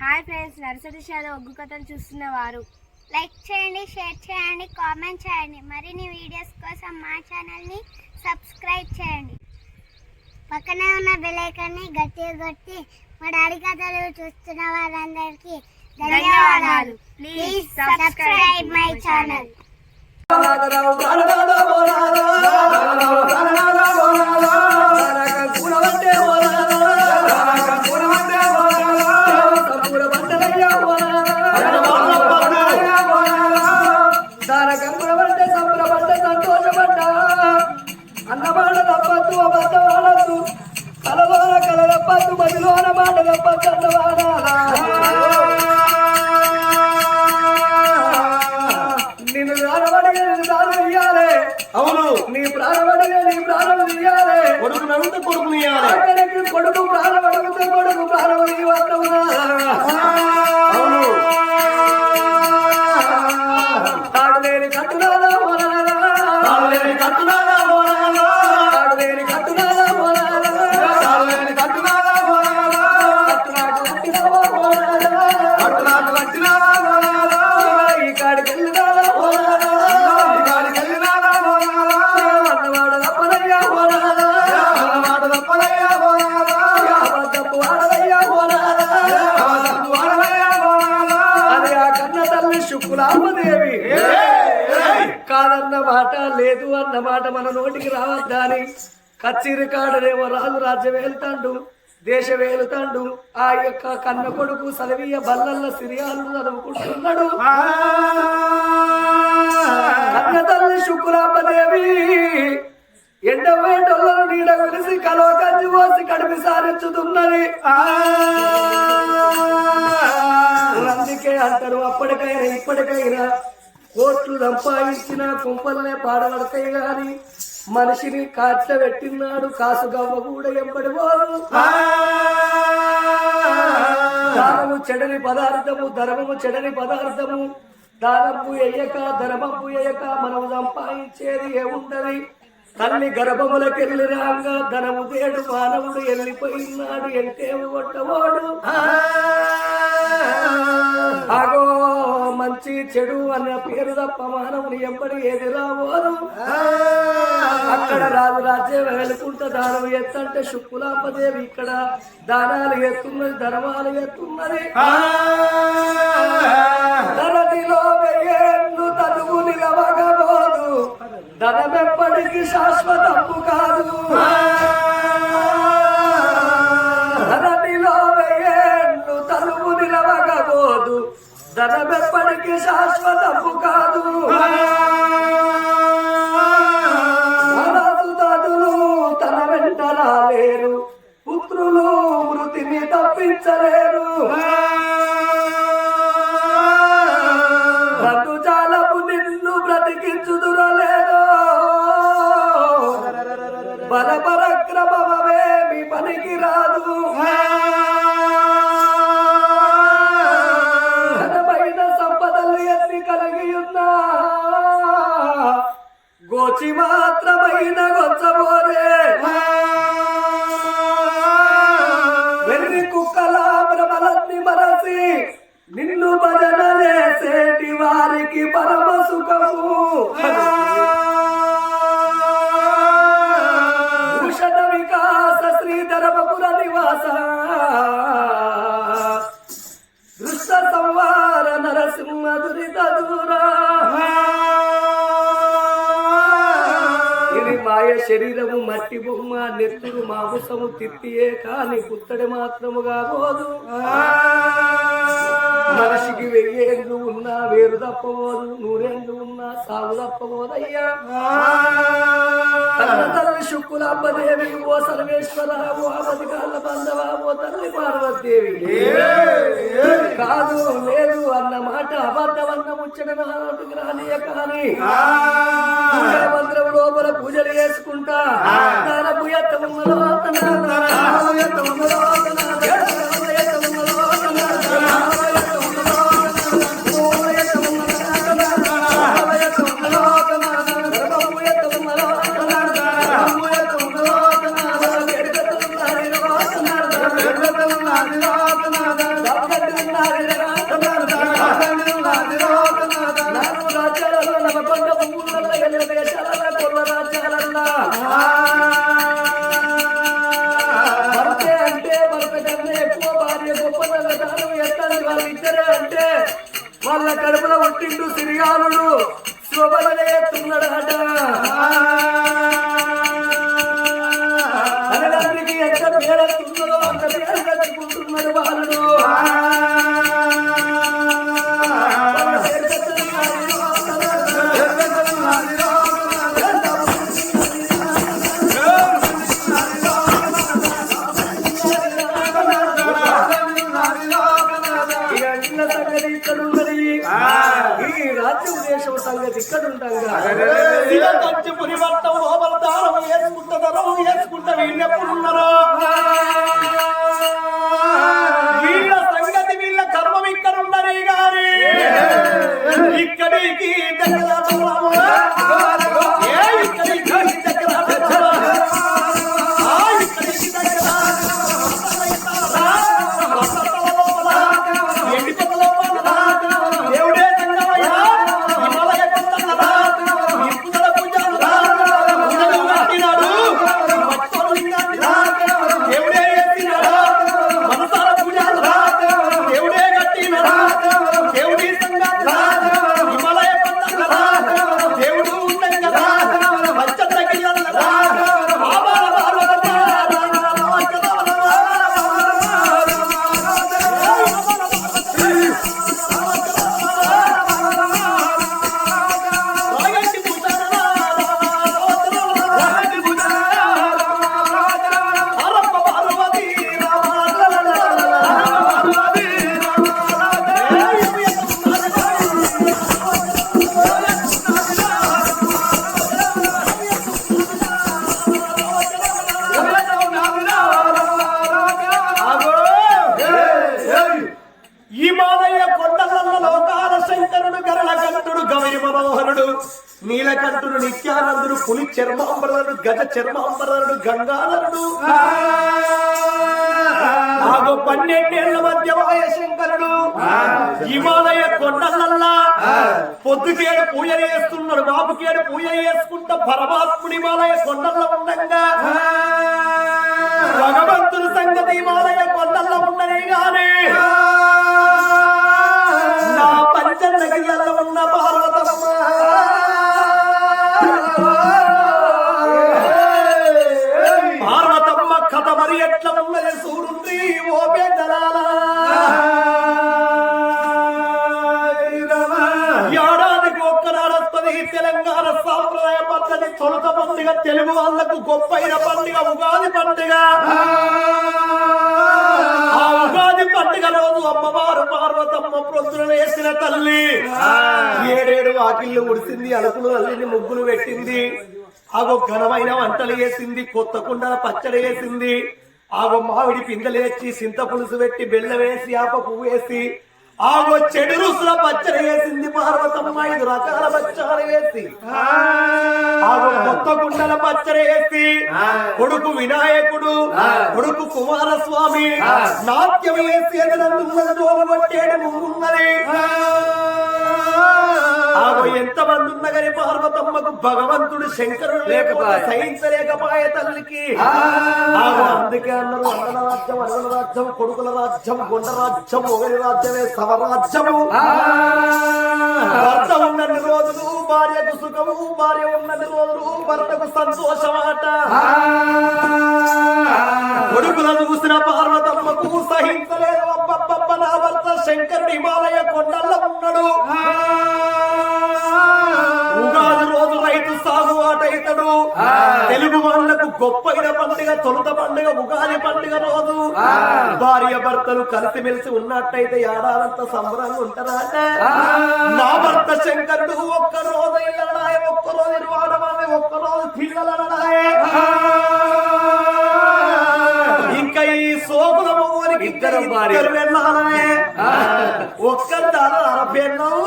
Hi friends, nursery shallow ఒగ్గు కథలు చూస్తున్నవారు like చేయండి, share చేయండి, కామెంట్ చేయండి. మరిన్ని వీడియోస్ కోసం మా ఛానల్ని సబ్స్క్రైబ్ చేయండి. పక్కనే ఉన్న బెల్ ఐకాన్ని గట్టిగా కొట్టి మా డాడీ కథలు చూస్తున్న వారందరికీ ధన్యవాదాలు. Please subscribe my channel. అన్నమాట తప్పద్దు, అబద్ధం ఆడద్దు, కలలోన కల తప్పద్దు, మదిలోన మాట తప్పద్దు అన్నవాడాలా. నిన్ను ప్రాణపడిగా నిన్ను ప్రాణం ఇయ్యాలి. అవును, నీ ప్రాణపడిగా నీ ప్రాణం ఇయ్యాలి. కొడుకు నడుగుతే కొడుకు ఇయ్యాలి. కొడుకు ప్రాణం అడిగితే కొడుకు ప్రాణం ఇవ్వడం. అవును, తాడులేని కట్టునాదా తాడులేని కట్టునాదా శుక్లాంబదేవి కాదన్న మాట లేదు అన్న మాట మన నోటికి రావద్దని కచ్చిరి కాడనేమో రాజు రాజ్యం వెళ్తాడు, దేశం వెళ్తాడు. ఆ యొక్క కన్న కొడుకు సలవీయ బల్లల్ల సిరియాలు చదువుకుంటున్నాడు. కన్న తల్లి శుక్లాంబదేవి ఎండవేటోళ్ళను నీడ వెలిసి కలవ కంచి పోసి కడిపి సారించుతున్నది. అందుకే అంటారు, అప్పటికైనా ఇప్పటికైనా కోట్లు సంపాదించిన కుంపలనే పాడబడతాయి గాని మనిషిని కాట్ల పెట్టినాడు కాసు గవ్వ కూడా ఎంబడిపోదు. దానము చెడని పదార్థము, ధర్మము చెడని పదార్థము. దానము ఎయ్యక ధర్మము ఎయ్యక మనం సంపాదించేది ఏముండది. తల్లి గర్భములకెళ్ళి రాగా ధనము తేడు మానవుడు వెళ్ళిపోయినాడు. ఎంటేము కొట్టవాడు ఆగో మంచి చెడు అన్న పేరు తప్ప మానవుని ఎంబడి ఏది రావోరు. అక్కడ రాజు రాజ్యం వెలుకుంటా దానం ఎత్తంటే శుక్లాంబదేవి ఇక్కడ దానాలు ఎత్తున్నది, ధర్మాలు ఎత్తున్నది. ధరతిలో వెయ్యేళ్ళు తనుగు నిలవగబోదు, ధనమెప్పటికి శాశ్వతము కాదు. ధరతిలో వెయ్యేళ్ళు తనుగు నిలవగబోదు, ధనమెప్పటికి శాశ్వతము కాదు. తదులు తన వెంట రాలేరు, పుత్రులు మృతిని తప్పించలేరు. బంధుజాలము నిన్ను బ్రతికించుదురలేదు, బలపరక్రమమేమి పనికి రాదు. ఘనమైన సంపదలు ఎన్ని కలిగి ఉన్నా గోచి మాత్రమైన గొచ్చబోరే. వెర్రి కుక్కల భ్రమలన్నీ మరసి నిన్ను భజన చేసేటి వారికి పరమ సుఖము. భూషణ వికాస శ్రీధరమపుర నివాస దృష్ట సంవార నరసింహ దురిత దూరా. ఇది మాయ శరీరము మట్టి బొమ్మ, నెత్తురు మాంసము తిత్తియే కాని పుత్తడి మాత్రముగా పోదు. మనిషికి 1000 ఏళ్ళు ఉన్నా వేరు తప్పబోదు, 100 ఏళ్ళు ఉన్నా సాగు తప్పబోదయ్యా. తల్లి శుక్లాంబదేవి, ఓ సర్వేశ్వర, ఓ అబదికాళ్ళ బంధవా, ఓ తల్లి పార్వతీదేవి కాదు లేదు అన్న మాట అబద్ధమన్న ముచ్చట నాటికి రానియ కానీ మంత్రం లోపల పూజలు చేసుకుంటా దానపు ఎత్తమున్నదో ఇద్దరే అంటే వాళ్ళ కడుపులో పుట్టిండు సిరియానుడు శోభలనే ఎత్తున్నాడట. తనడానికి ఎంత పేరుతుందో అంత పేరు కట్టుకుంటున్నాడు బాలుడు. సంగతి ఇక్కడ ఉంటాం పురివర్తం లోపల దారం వేసుకుంటారో వేసుకుంటా వీళ్ళెప్పుడున్నారో వీళ్ళ సంగతి వీళ్ళ కర్మం ఇక్కడ ఉండరు గాని ఇక్కడికి నీలకంఠుడు నిత్యానందుడు పులి చర్మాంబరుడు గజ చర్మాంబరుడు గంగాధరుడు ఆగో 12 ఏళ్ల మధ్య వాయశంకరుడు హిమాలయ కొండలల్లా పొద్దుకేడు పూజ చేస్తున్నాడు బాబుకేడు పూజ చేసుకుంటా పరమాత్ముడి హిమాలయ కొండల్లో ఉండగా భగవంతుడు సంగతి హిమాలయ కొండల్లో ఉండనే గాని నా పంచనగిరిలో ఉన్న పార్వతమ్మ పార్వతమ్మ కథ మరి ఎట్లా ఉన్నది చూడుంది ఓ పెద్దలాలా. ఏడాదికి ఒక్కనాడు వస్తుంది తెలంగాణ సాంప్రదాయ పద్ధతి తొలుత పండుగ తెలుగు వాళ్ళకు గొప్పైన పండుగ ఉగాది పండుగ. ఆ ఉగాది పండుగ రోజు అమ్మవారు పార్వతమ్మ ప్రొద్దున వేసిన తల్లి 7 వాకిళ్ళు ఉడిసింది అలుకులు అల్లిని ముగ్గులు పెట్టింది ఆగో ఘనమైన వంటలు వేసింది కొత్త కుండల పచ్చడి వేసింది ఆగో మామిడి పిందలేసి చింత పులుసు పెట్టి బెల్లం వేసి ఆప పువ్వు వేసి ఆగో చెడు రుసుల పచ్చడి వేసింది పార్వతమ్మ 5 రకాల పచ్చడి వేసి ఆగో కొత్త కుండల పచ్చడి వేసి కొడుకు వినాయకుడు కొడుకు కుమారస్వామి నాట్యం వేసి ఎదురందున్నది ముందున్నది ఆగో ఎంత మంది ఉన్న గాని పార్వతమ్మకు భగవంతుడు శంకరుడు లేకపోతే సహించలేకపాయ తల్లికి ఆగో అందుకే అన్నారు అన్నల రాజ్యం అన్నల రాజ్యం కొడుకుల రాజ్యం గొండ రాజ్యం ఒకరి రాజ్యమే సవరాజ్యము. భర్త ఉన్నన్ని రోజులు భార్యకు సుఖము భార్య ఉన్నన్ని రోజులు భర్తకు సంతోషమాట. కొడుకులను చూసిన పార్వతమ్మకు సహించలేదు అబ్బబ్బబ్బ నా భర్త శంకరుడు హిమాలయ కొండల్లో ఉన్నాడు. ఉగాది రోజు రైతు సాగు ఆటైతడు తెలుగు వాళ్ళకు గొప్పైన పండుగ తొలుత పండుగ ఉగాది పండుగ రోజు భార్య భర్తలు కలిసిమెలిసి ఉన్నట్టయితే ఏడాదంతా సంబరంగా ఉంటారట. నా భర్త శంకరుడు ఒక్కరోజు ఇళ్ళనాయ ఒక్కరోజు ఇరువాడమానే ఒక్కరోజు పిల్లలనాయే. ఇంకా ఈ సోకుల మొగోనికి ఇద్దరు వెళ్ళాలనే ఒక్కరు అరపెన్నాం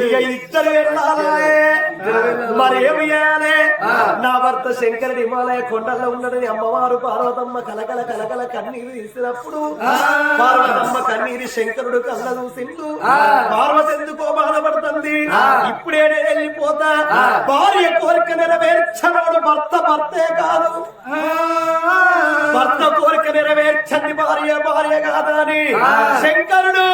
ఇక ఇద్దరు వెళ్ళాలనే మరి ఏమి చేయాలి. నా భర్త శంకరుడు హిమాలయ కొండల్లో ఉన్నాడని అమ్మవారు పార్వతమ్మ కలకల కలకల కన్నీరు తీసినప్పుడు పార్వతమ్మ కన్నీరు శంకరుడు కళ్ళ చూసిండు. పార్వతి ఎందుకో బాధపడుతుంది ఇప్పుడే నేను వెళ్ళిపోతా భార్య కోరిక నెరవేర్చనోడు భర్త భర్తే కాదు భర్త కోరిక నెరవేర్చండి భార్య భార్య కాదని శంకరుడు